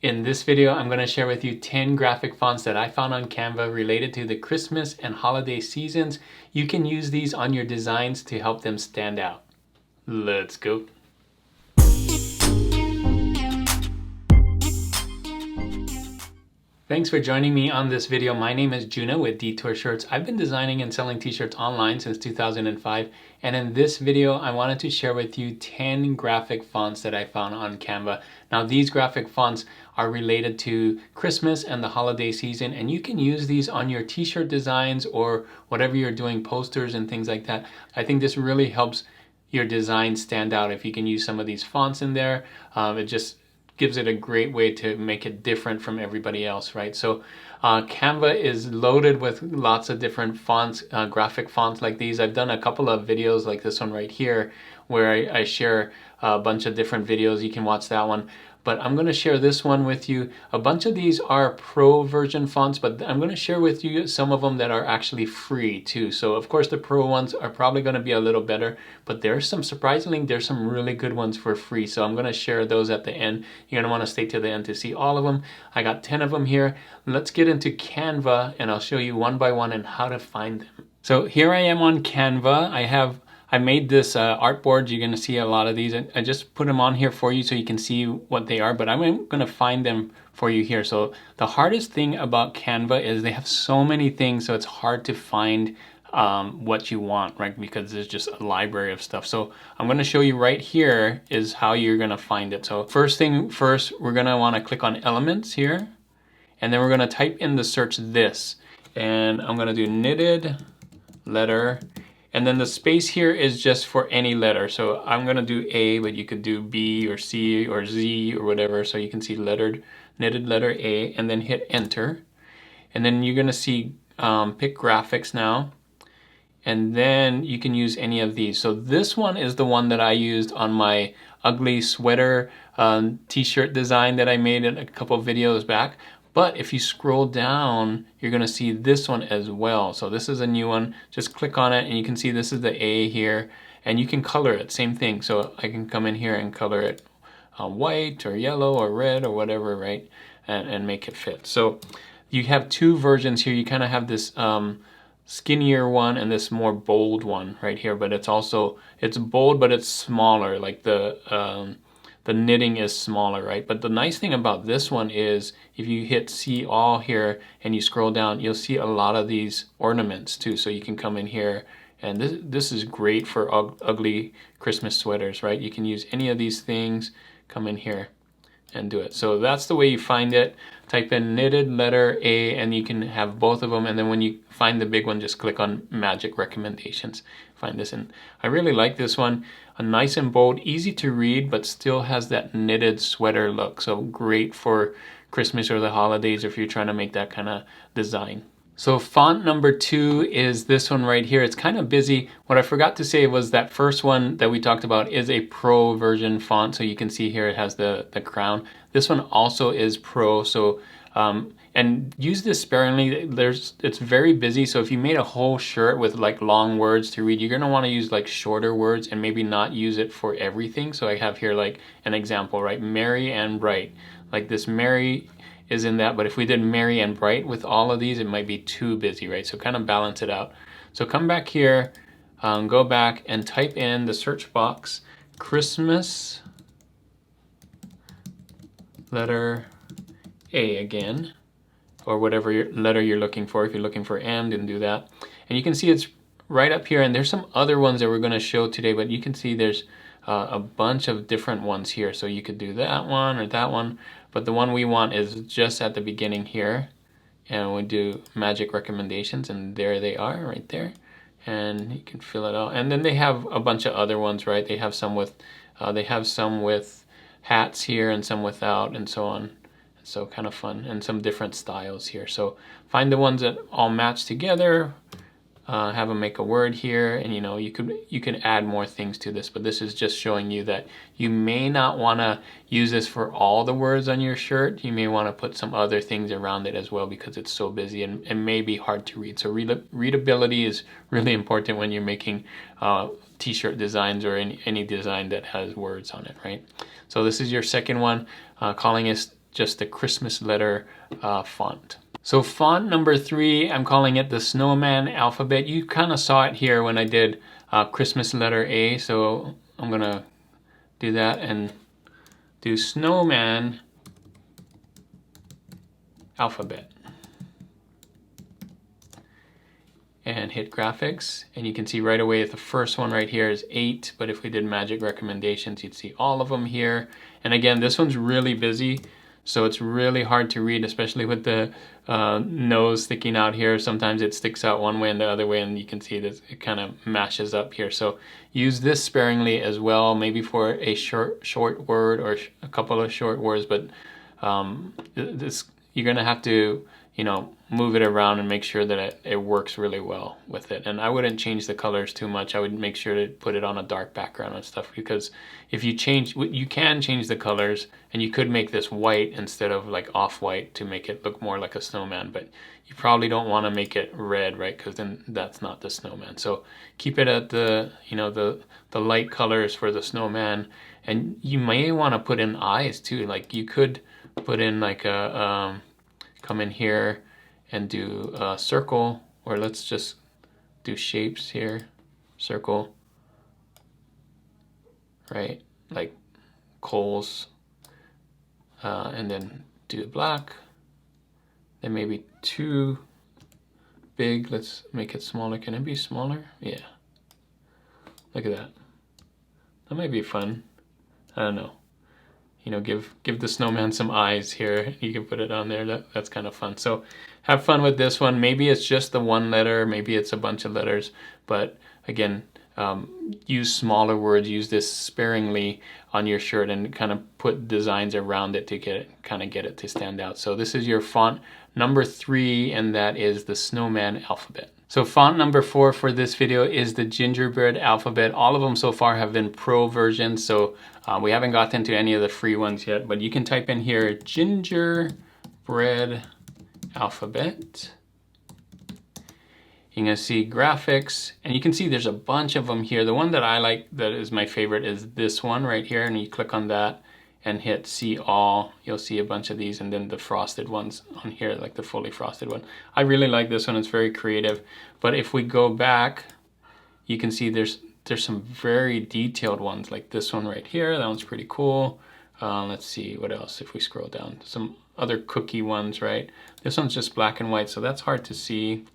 In this video, I'm going to share with you 10 graphic fonts that I found on Canva related to the Christmas and holiday seasons. You can use these on your designs to help them stand out. Let's go. Thanks for joining me on this video. My name is Juna with Detour Shirts. I've been designing and selling t-shirts online since 2005, and in this video I wanted to share with you 10 graphic fonts that I found on Canva. Now these graphic fonts are related to Christmas and the holiday season, and you can use these on your t-shirt designs or whatever you're doing, posters and things like that. I think this really helps your design stand out if you can use some of these fonts in there. It just gives it a great way to make it different from everybody else, right? So Canva is loaded with lots of different fonts, graphic fonts like these. I've done a couple of videos like this one right here where I share a bunch of different videos. You can watch that one. But I'm going to share this one with you. A bunch of these are pro version fonts, but I'm going to share with you some of them that are actually free too. So of course the pro ones are probably going to be a little better, but surprisingly, there's some really good ones for free. So I'm going to share those at the end. You're going to want to stay to the end to see all of them. I got 10 of them here. Let's get into Canva and I'll show you one by one and how to find them. So here I am on Canva. I made this artboard. You're going to see a lot of these. I just put them on here for you so you can see what they are, but I'm going to find them for you here. So the hardest thing about Canva is they have so many things, so it's hard to find what you want, right? Because there's just a library of stuff. So I'm going to show you right here is how you're going to find it. So first thing first, we're going to want to click on elements here, and then we're going to type in the search this, and I'm going to do knitted letter. And then the space here is just for any letter. So I'm going to do A, but you could do B or C or Z or whatever. So you can see knitted letter A, and then hit enter. And then you're going to see pick graphics now. And then you can use any of these. So this one is the one that I used on my ugly sweater t-shirt design that I made a couple of videos back. But if you scroll down, you're going to see this one as well. So this is a new one. Just click on it and you can see this is the A here. And you can color it, same thing. So I can come in here and color it white or yellow or red or whatever, right? And make it fit. So you have two versions here. You kind of have this skinnier one and this more bold one right here. But it's bold, but it's smaller. Like the knitting is smaller, right? But the nice thing about this one is if you hit see all here and you scroll down, you'll see a lot of these ornaments too. So you can come in here, and this is great for ugly Christmas sweaters, right? You can use any of these things, come in here and do it. So that's the way you find it. Type in knitted letter A and you can have both of them, and then when you find the big one, just click on magic recommendations. Find this, and I really like this one. A nice and bold, easy to read, but still has that knitted sweater look. So great for Christmas or the holidays if you're trying to make that kind of design. So font number 2 is this one right here. It's kind of busy. What I forgot to say was that first one that we talked about is a pro version font. So you can see here it has the crown. This one also is pro. So and use this sparingly. It's very busy. So if you made a whole shirt with like long words to read, you're going to want to use like shorter words and maybe not use it for everything. So I have here like an example, right? Merry and bright. Like this merry is in that, but if we did merry and bright with all of these, it might be too busy, right? So kind of balance it out. So come back here, go back and type in the search box, Christmas letter A again, or whatever letter you're looking for. If you're looking for M, then do that. And you can see it's right up here, and there's some other ones that we're going to show today, but you can see there's a bunch of different ones here. So you could do that one or that one, but the one we want is just at the beginning here. And we do magic recommendations, and there they are right there. And you can fill it out. And then they have a bunch of other ones, right? They have some with hats here and some without and so on. So kind of fun, and some different styles here. So find the ones that all match together. Have them make a word here, and you can add more things to this, but this is just showing you that you may not want to use this for all the words on your shirt. You may want to put some other things around it as well because it's so busy and it may be hard to read. So readability is really important when you're making t-shirt designs or any design that has words on it, right? So this is your second one, calling just the Christmas letter font. So font number 3, I'm calling it the Snowman alphabet. You kind of saw it here when I did Christmas letter A. So I'm gonna do that and do Snowman alphabet. And hit graphics, and you can see right away the first one right here is 8, but if we did magic recommendations, you'd see all of them here. And again, this one's really busy, so it's really hard to read, especially with the nose sticking out here. Sometimes it sticks out one way and the other way, and you can see that it kind of mashes up here. So use this sparingly as well, maybe for a short word or a couple of short words, but this you're gonna have to, you know, move it around and make sure that it works really well with it. And I wouldn't change the colors too much. I would make sure to put it on a dark background and stuff, because if you change, you can change the colors, and you could make this white instead of like off-white to make it look more like a snowman, but you probably don't want to make it red, right? Because then that's not the snowman. So keep it at the, you know, the light colors for the snowman. And you may want to put in eyes too. Like you could put in like a, come in here and do a circle, or let's just do shapes here, circle, right? Like coals, and then do black, then maybe too big. Let's make it smaller. Can it be smaller? Yeah. Look at that. That might be fun. I don't know. You know, give the snowman some eyes here. You can put it on there. That's kind of fun. So have fun with this one. Maybe it's just the one letter. Maybe it's a bunch of letters. But again, use smaller words. Use this sparingly on your shirt and kind of put designs around it to get it to stand out. So this is your font number 3, and that is the Snowman alphabet. So font number 4 for this video is the gingerbread alphabet. All of them so far have been pro versions, so we haven't gotten to any of the free ones yet, but you can type in here gingerbread alphabet. You're gonna see graphics, and you can see there's a bunch of them here. The one that I like, that is my favorite, is this one right here, and you click on that and hit see all. You'll see a bunch of these, and then the frosted ones on here, like the fully frosted one. I really like this one. It's very creative. But if we go back, you can see there's some very detailed ones, like this one right here. That one's pretty cool. Let's see what else. If we scroll down, some other cookie ones, right? This one's just black and white, so that's hard to see.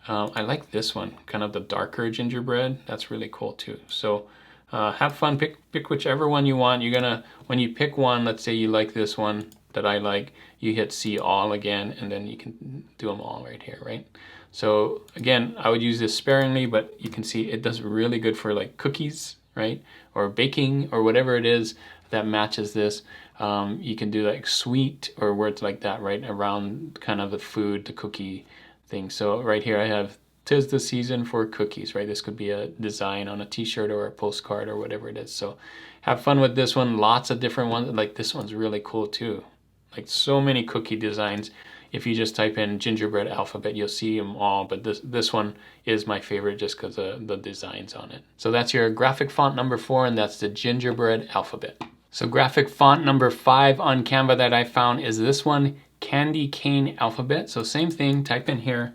I like this one, kind of the darker gingerbread. That's really cool too. So have fun, pick whichever one you want. You're gonna, when you pick one, let's say you like this one that I like, you hit see all again, and then you can do them all right here, right? So again, I would use this sparingly, but you can see it does really good for like cookies, right? Or baking, or whatever it is that matches this. You can do like sweet or words like that, right? Around kind of the food, the cookie thing. So right here I have, 'tis the season for cookies, right? This could be a design on a t-shirt or a postcard or whatever it is. So have fun with this one. Lots of different ones. Like this one's really cool too. Like so many cookie designs. If you just type in gingerbread alphabet, you'll see them all. But this one is my favorite just because of the designs on it. So that's your graphic font number 4, and that's the gingerbread alphabet. So graphic font number 5 on Canva that I found is this one, Candy Cane Alphabet. So same thing, type in here,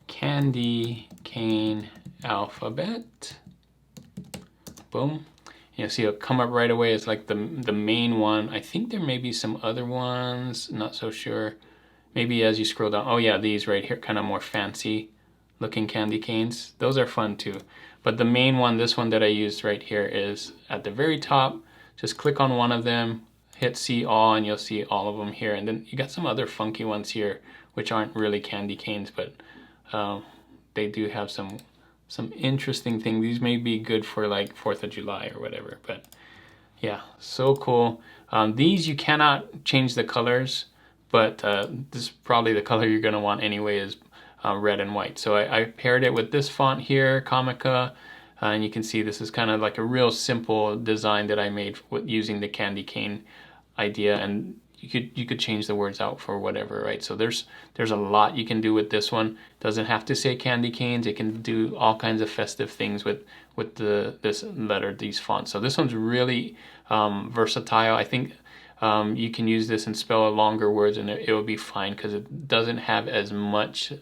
Candy Cane Alphabet. Boom. You'll see it'll come up right away. It's like the main one. I think there may be some other ones, not so sure. Maybe as you scroll down, oh yeah, these right here, kind of more fancy looking candy canes. Those are fun too. But the main one, this one that I used right here, is at the very top. Just click on one of them, hit see all, and you'll see all of them here. And then you got some other funky ones here, which aren't really candy canes, but they do have some interesting things. These may be good for like 4th of July or whatever, but yeah, so cool. These you cannot change the colors, but this is probably the color you're gonna want anyway, is red and white. So I paired it with this font here, Comica, and you can see this is kind of like a real simple design that I made with using the candy cane idea, and you could change the words out for whatever, right? So there's a lot you can do with this one. It doesn't have to say candy canes. It can do all kinds of festive things with this letter, these fonts. So this one's really versatile. I think you can use this and spell longer words and it will be fine because it doesn't have as much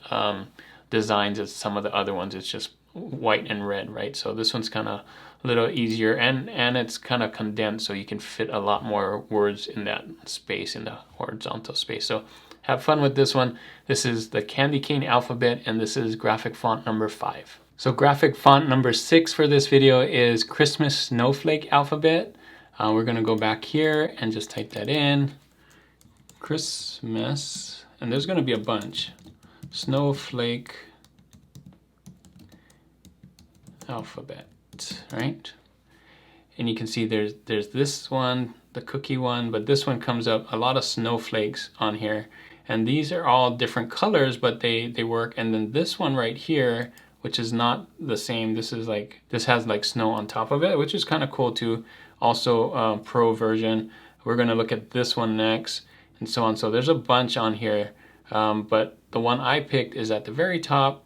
designs as some of the other ones. It's just white and red, right? So this one's kind of a little easier, and it's kind of condensed, so you can fit a lot more words in that space, in the horizontal space. So have fun with this one. This is the candy cane alphabet, and this is graphic font number 5. So graphic font number 6 for this video is Christmas snowflake alphabet. We're gonna go back here and just type that in. Christmas, and there's gonna be a bunch. Snowflake alphabet, right? And you can see there's this one, the cookie one, but this one comes up a lot of snowflakes on here. And these are all different colors, but they work. And then this one right here, which is not the same, this has like snow on top of it, which is kind of cool too. Also pro version. We're gonna look at this one next and so on. So there's a bunch on here, but the one I picked is at the very top,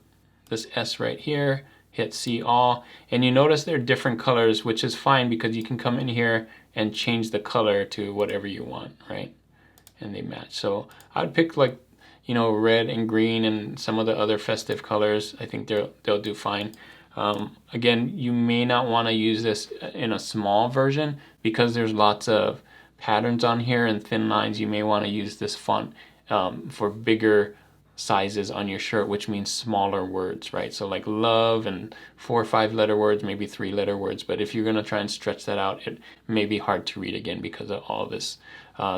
this S right here. Hit see all, and you notice they're different colors, which is fine because you can come in here and change the color to whatever you want, right? And they match. So I'd pick, like, you know, red and green and some of the other festive colors. I think they'll do fine. Again, you may not want to use this in a small version because there's lots of patterns on here and thin lines. You may want to use this font for bigger sizes on your shirt, which means smaller words, right? So like love and 4 or 5 letter words, maybe 3 letter words. But if you're going to try and stretch that out, it may be hard to read again because of all this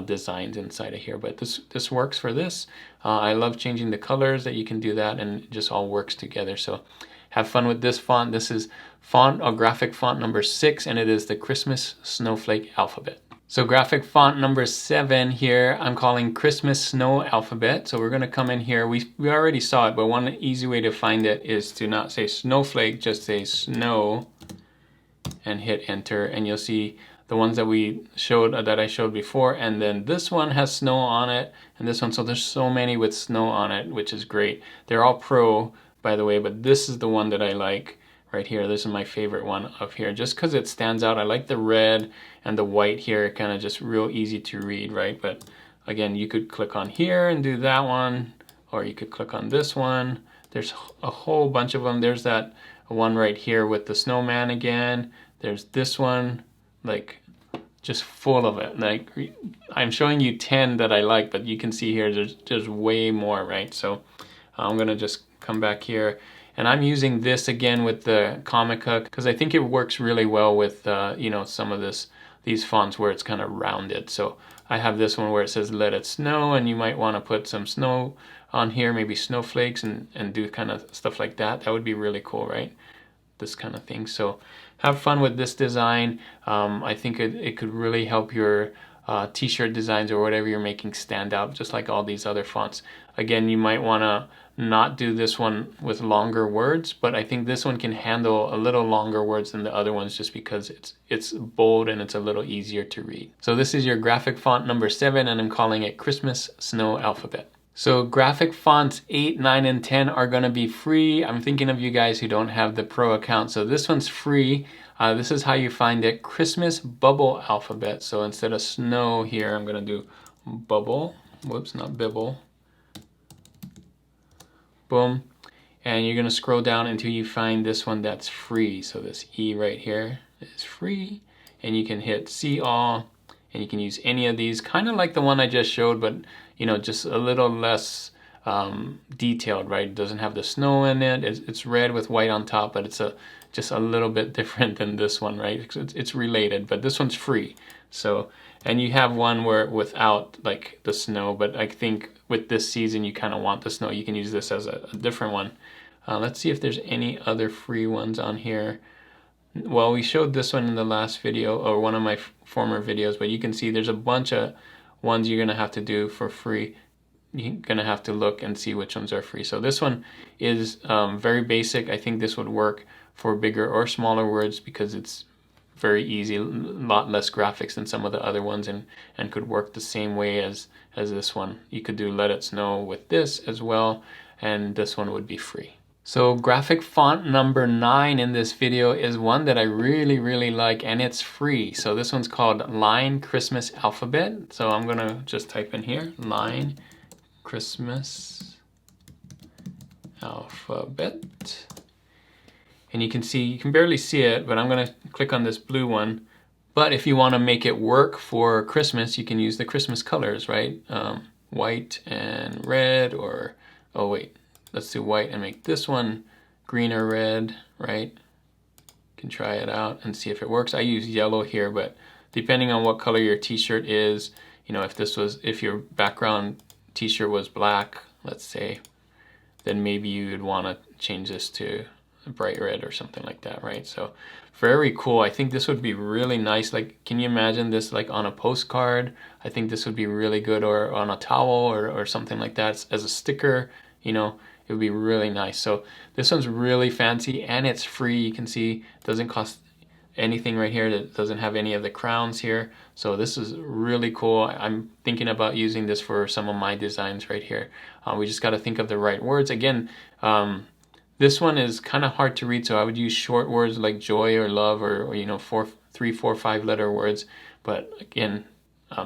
designs inside of here. But this works for this. I love changing the colors, that you can do that, and it just all works together. So have fun with this font. This is graphic font number 6, and it is the Christmas snowflake alphabet. So graphic font number 7 here, I'm calling Christmas Snow Alphabet. So we're gonna come in here, we already saw it, but one easy way to find it is to not say snowflake, just say snow, and hit enter, and you'll see the ones that I showed before, and then this one has snow on it, and this one, so there's so many with snow on it, which is great. They're all pro, by the way, but this is the one that I like. Right here, this is my favorite one up here, just because it stands out. I like the red and the white here, kind of just real easy to read, right? But again, you could click on here and do that one, or you could click on this one. There's a whole bunch of them. There's that one right here with the snowman again. There's this one, like, just full of it. Like, I'm showing you 10 that I like, but you can see here there's way more, right? So I'm gonna just come back here. And I'm using this again with the Comica because I think it works really well with you know, some of these fonts where it's kind of rounded. So I have this one where it says let it snow, and you might want to put some snow on here, maybe snowflakes, and do kind of stuff like that. That would be really cool, right? This kind of thing. So have fun with this design. I think it could really help your t-shirt designs or whatever you're making stand out, just like all these other fonts. Again, you might want to not do this one with longer words, but I think this one can handle a little longer words than the other ones just because it's bold and it's a little easier to read. So this is your graphic font number 7, and I'm calling it Christmas Snow Alphabet. So graphic fonts 8, 9, and 10 are going to be free. I'm thinking of you guys who don't have the pro account. So this one's free. This is how you find it. Christmas Bubble Alphabet. So instead of snow here, I'm going to do bubble. Whoops, not bibble. Boom. And you're going to scroll down until you find this one that's free. So this E right here is free. And you can hit see all. And you can use any of these. Kind of like the one I just showed, but you know, just a little less detailed, right? It doesn't have the snow in it. It's red with white on top, but it's just a little bit different than this one, right? It's related, but this one's free. So, and you have one where without like the snow, but I think with this season you kind of want the snow. You can use this as a different one. Let's see if there's any other free ones on here. Well, we showed this one in the last video, or one of my former videos, but you can see there's a bunch of ones you're gonna have to do for free. You're gonna have to look and see which ones are free. So this one is very basic. I think this would work for bigger or smaller words because it's very easy, a lot less graphics than some of the other ones, and could work the same way as this one. You could do let it snow with this as well, and this one would be free. So graphic font number 9 in this video is one that I really like, and it's free. So this one's called Line Christmas Alphabet. So I'm gonna just type in here, Line Christmas Alphabet. And you can see, you can barely see it, but I'm gonna click on this blue one. But if you wanna make it work for Christmas, you can use the Christmas colors, right? White and red, or, oh wait, let's do white and make this one green or red, right? You can try it out and see if it works. I use yellow here, but depending on what color your t-shirt is, you know, if your background t-shirt was black, let's say, then maybe you'd want to change this to bright red or something like that, right? So very cool. I think this would be really nice. Like, can you imagine this like on a postcard? I think this would be really good, or on a towel, or something like that as a sticker, you know. It would be really nice. So this one's really fancy and it's free. You can see it doesn't cost anything right here. It doesn't have any of the crowns here. So this is really cool. I'm thinking about using this for some of my designs right here. We just got to think of the right words. Again, this one is kind of hard to read, so I would use short words like joy or love, or you know, 3, 4, 5 letter words. But again,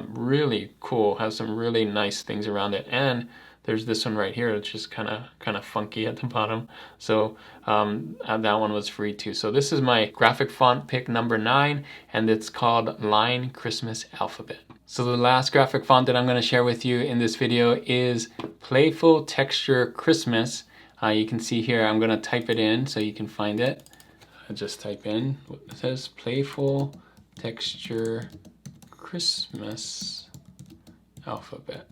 really cool. Has some really nice things around it. And there's this one right here, it's just kind of funky at the bottom. So that one was free too. So this is my graphic font pick number 9, and it's called Line Christmas Alphabet. So the last graphic font that I'm going to share with you in this video is Playful Texture Christmas. You can see here, I'm going to type it in so you can find it. I just type in, it says Playful Texture Christmas Alphabet.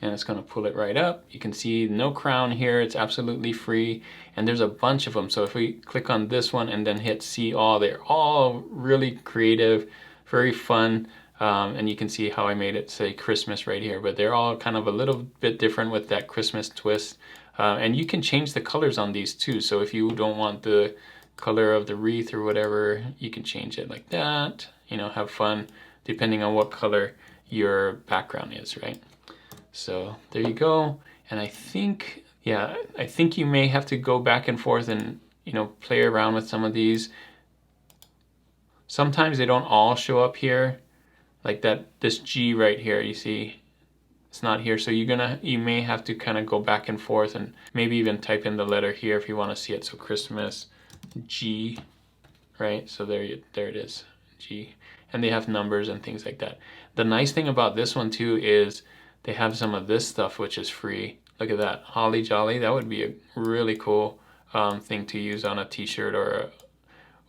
And it's going to pull it right up. You can see no crown here. It's absolutely free. And there's a bunch of them. So if we click on this one and then hit see all, they're all really creative, very fun. And you can see how I made it say Christmas right here. But they're all kind of a little bit different with that Christmas twist. And you can change the colors on these too. So if you don't want the color of the wreath or whatever, you can change it like that. You know, have fun depending on what color your background is, right? So there you go. And I think, yeah, I think you may have to go back and forth and, you know, play around with some of these. Sometimes they don't all show up here, like this G right here, you see, it's not here. So you may have to kind of go back and forth and maybe even type in the letter here if you want to see it. So Christmas G, right? So there it is, G. And they have numbers and things like that. The nice thing about this one too is they have some of this stuff which is free. Look at that, Holly Jolly. That would be a really cool thing to use on a t-shirt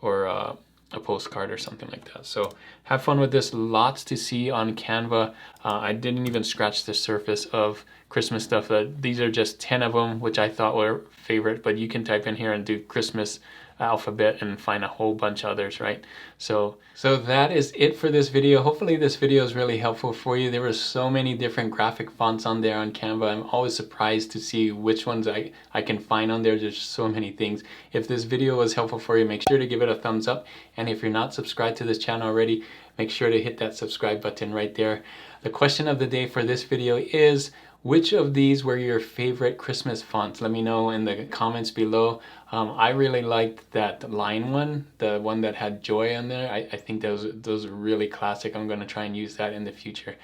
or a postcard or something like that. So have fun with this. Lots to see on Canva. I didn't even scratch the surface of Christmas stuff. These are just 10 of them, which I thought were favorite, but you can type in here and do Christmas alphabet and find a whole bunch of others, right? So that is it for this video. Hopefully this video is really helpful for you. There were so many different graphic fonts on there on Canva. I'm always surprised to see which ones I can find on there. There's so many things. If this video was helpful for you, make sure to give it a thumbs up. And if you're not subscribed to this channel already, make sure to hit that subscribe button right there. The question of the day for this video is, which of these were your favorite Christmas fonts? Let me know in the comments below. I really liked that line one, the one that had joy on there. I think those are really classic. I'm going to try and use that in the future.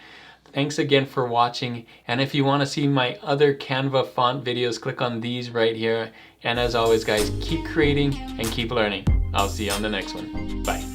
Thanks again for watching. And if you want to see my other Canva font videos, click on these right here. And as always, guys, keep creating and keep learning. I'll see you on the next one. Bye.